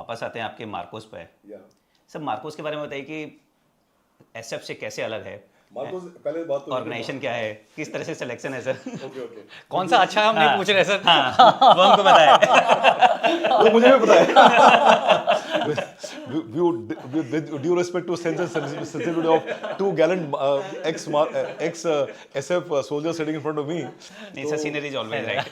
वापस आते हैं आपके मार्कोस पे। या सर मार्कोस के बारे में बताइए कि एसएफ से कैसे अलग है, मार्कोस, पहले बात तो ऑर्गेनाइजेशन क्या है, किस तरह से सिलेक्शन है सर? ओके ओके, कौन सा अच्छा है हम नहीं पूछ रहे सर। हाँ वो हमको पता है। तो मुझे भी पता है। With due respect to sensitivity of two gallant ex SF soldiers sitting in front of me, नहीं sir, scenery is always right.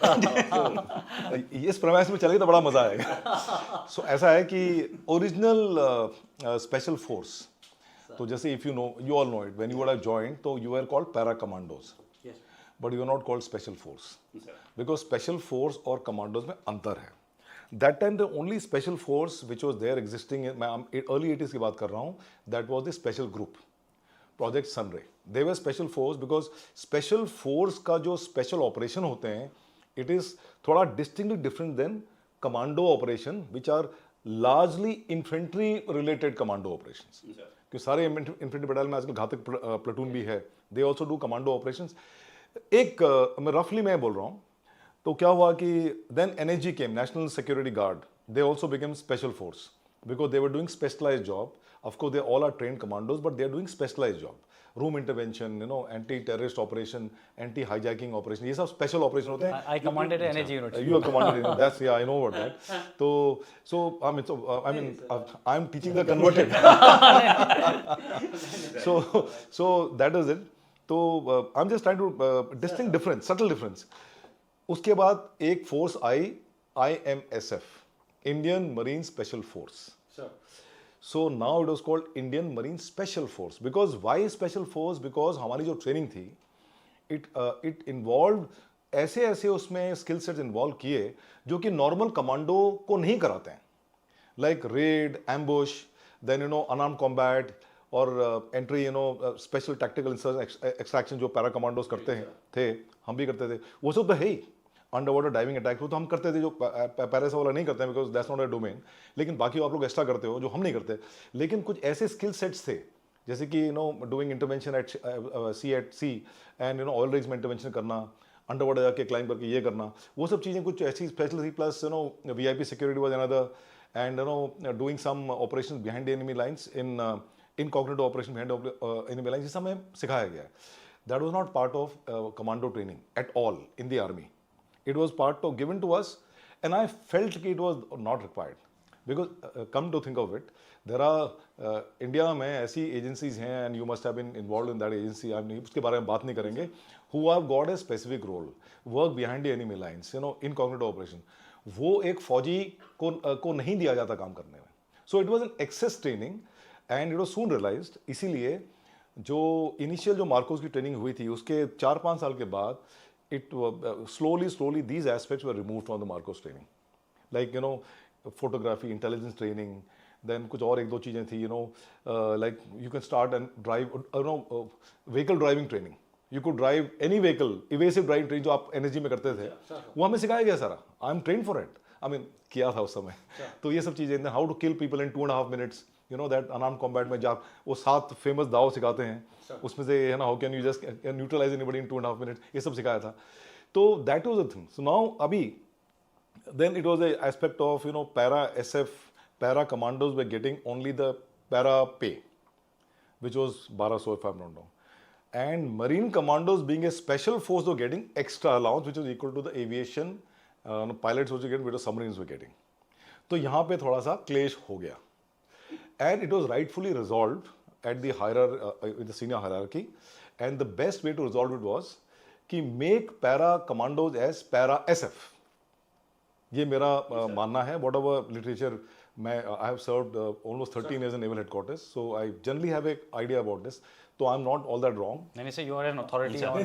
इस प्रमाइस में चलेगी तो बड़ा मजा आएगा। सो ऐसा है कि ओरिजिनल स्पेशल फोर्स, तो जैसे if you know, you all know it, when you have joined तो you are called para commandos, but you are not called special force, because special force और कमांडोज में अंतर है। That time the only special force which was there existing, मैं early 80s की बात कर रहा हूँ, that was the special group, project sunray. They were special force because special force का जो स्पेशल ऑपरेशन होते हैं, इट इज थोड़ा distinctly different than commando operation which are largely infantry related commando operations. क्योंकि सारे इन्फेंट्री बटालियन में आजकल घातक प्लेटून भी है, they also do commando operations. एक मैं रफली मैं बोल रहा हूँ, तो क्या हुआ कि then NSG came, national security guard, they also became special force because they were doing specialised job. Of course they all are trained commandos, but they are doing specialised job, room intervention, you know, anti terrorist operation, anti hijacking operation, ये सब special operation होते हैं। I commanded energy unit. You are commanded in that's, yeah, I know about that. So I mean I'm teaching the converted. So that is it. So I'm just trying to distinct difference, subtle difference. उसके बाद एक force I, IMSF, Indian Marine Special Force. So now it was called Indian Marine Special Force. Because why Special Force? Because हमारी जो training थी, it involved ऐसे ऐसे उसमें skill sets involve किए जो कि नॉर्मल कमांडो को नहीं कराते हैं, like raid, ambush, then you know unarmed combat और entry, you know special tactical extraction जो पैरा कमांडोज करते हैं थे, हम भी करते थे। वो सब तो है ही, अंडर वाटर डाइविंग अटैक वो तो हम करते थे, जो पैरासा वाला नहीं करते हैं because that's not a domain, लेकिन बाकी आप लोग एक्स्ट्रा करते हो जो हम नहीं करते। लेकिन कुछ ऐसे स्किल सेट्स थे जैसे कि you know doing intervention at sea and you know oil rigs में इंटरवेंशन करना, अंडर वाटर जाके क्लाइंब करके ये करना, वो सब चीज़ें कुछ ऐसी स्पेशल थी। Plus you know VIP security was another, and you know doing some operation behind enemy lines, incognito operation behind enemy lines, ये सब हमें सिखाया गया है। That was not part of commando training at all in the army, it was part of given to us, and I felt कि it was not required because come to think of it, there are India में ऐसी agencies हैं, and you must have been involve in that agency, आप उसके बारे में बात नहीं करेंगे, who have got a specific role, work behind the enemy lines, you know, incognito operation. वो एक फौजी को नहीं दिया जाता काम करने में। So it was an excess training and it was soon realized, इसीलिए जो इनिशियल जो मार्कोस की ट्रेनिंग हुई थी उसके 4-5 साल के बाद it slowly these aspects were removed from the Marcos training, like you know photography, intelligence training, then कुछ और एक दो चीज़ें थी, you know, like you can start and drive, you know, vehicle driving training. You could drive any vehicle, evasive driving training जो आप energy में करते थे, वो हमें सिखाया गया सारा। I am train for it, I mean किया था उस समय। तो ये सब चीज़ें, how to kill people in 2.5 minutes, you know that unarmed combat में जब वो 7 फेमस दाव सिखाते हैं, उसमें से है ना, how can you just neutralize anybody in 2.5 minutes, ये सब सिखाया था। तो that was the thing. So now अभी then it was the aspect of you know para SF, para commandos we getting only the para pay which was 1200 if I'm not wrong. And Marine Commandos being a special force were getting extra allowance which was equal to the aviation pilots which were getting, which the submarines were getting. तो यहाँ पे थोड़ा सा क्लेश हो गया, and it was rightfully resolved at the the senior hierarchy, and the best way to resolve it was कि make para commandos as para SF. ये मेरा मानना है। वॉट एवर लिटरेचर मैं I have served almost 13 years in naval headquarters, so I generally have an idea about this, so I'm not all that wrong. नहीं sir, you are an authority on.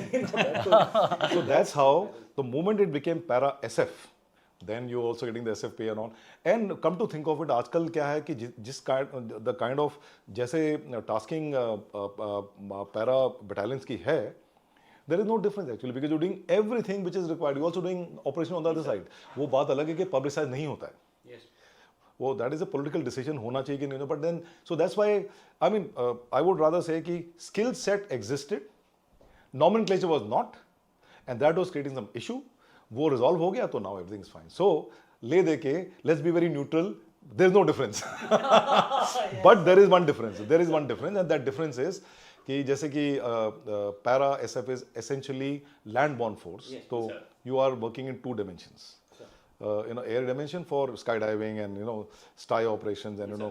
So that's how the moment it became para SF, then you also getting the SF pay and all, and come to think of it, आजकल क्या है कि जिस the kind of जैसे tasking para battalions की है, there is no difference actually, because you're doing everything which is required, you're also doing operation on the other side. वो बात अलग है कि publicize नहीं होता है, वो that is a political decision होना चाहिए कि नहीं, but then so that's why I mean I would rather say कि skill set existed, nomenclature was not, and that was creating some issue. वो resolve हो गया तो now everything is fine. So ले दे के let's be very neutral, there is no difference. But there is one difference. There is one difference, and that difference is कि जैसे कि para SF is essentially land-borne force. So you are working in 2 dimensions. Air dimension for skydiving and STI operations and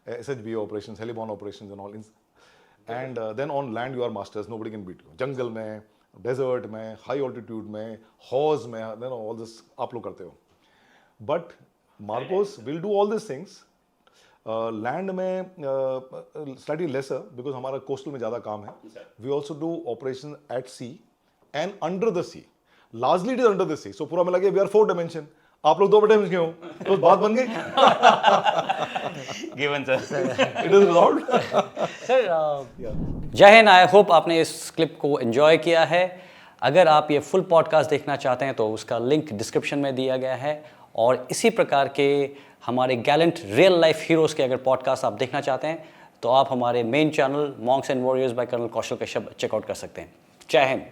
SHB operations, heliborne operations and all. And then on land you are masters. Nobody can beat you. Jungle में, desert में, high altitude में, hawse में, all this आप लोग करते हो. But Marcos will do all these things. Land में slightly lesser because हमारा कोस्टल में ज़्यादा काम है. We also do operation at sea and under the sea. Largely it is under the sea. So पूरा मिला के वी आर 4 डायमेंशन. आप लोग 2 डायमेंशन के हो तो बात बन गई. Given sir. It is resolved. Sir जय हिंद. आई होप आपने इस क्लिप को एंजॉय किया है. अगर आप ये फुल पॉडकास्ट देखना चाहते हैं तो उसका लिंक डिस्क्रिप्शन में दिया गया है. और इसी प्रकार के हमारे गैलेंट रियल लाइफ हीरोज़ के अगर पॉडकास्ट आप देखना चाहते हैं तो आप हमारे main channel Monks and Warriors by Colonel Kaushal Kashyap check out कर सकते हैं. जय हिंद.